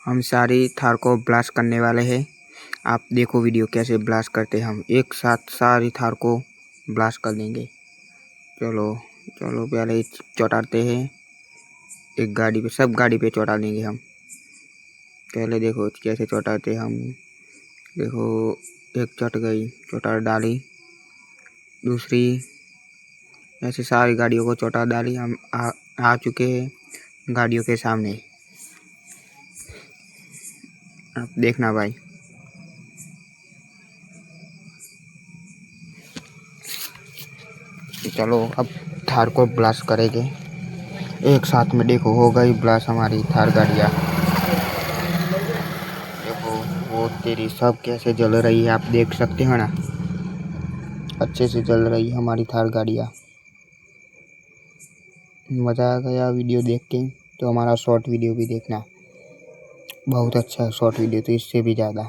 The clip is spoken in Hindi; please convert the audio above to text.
हम सारी थार को ब्लास्ट करने वाले हैं। आप देखो वीडियो कैसे ब्लास्ट करते हैं। हम एक साथ सारी थार को ब्लास्ट कर देंगे। चलो चलो पहले चौटाते हैं। एक गाड़ी पे, सब गाड़ी पे चौटा देंगे हम। पहले देखो कैसे चौटाते हम। देखो एक चट गई, चौटा डाली। दूसरी, ऐसे सारी गाड़ियों को चौटा डाली। हम आ चुके हैं गाड़ियों के सामने। आप देखना भाई। चलो अब थार को ब्लास्ट करेंगे एक साथ में। देखो हो गई ब्लास्ट हमारी थार गाड़ियाँ। देखो वो तेरी सब कैसे जल रही है, आप देख सकते हो ना। अच्छे से जल रही है हमारी थार गाड़ियाँ। मज़ा आ गया वीडियो देख के, तो हमारा शॉर्ट वीडियो भी देखना। बहुत अच्छा है शॉर्ट वीडियो, तो इससे भी ज़्यादा।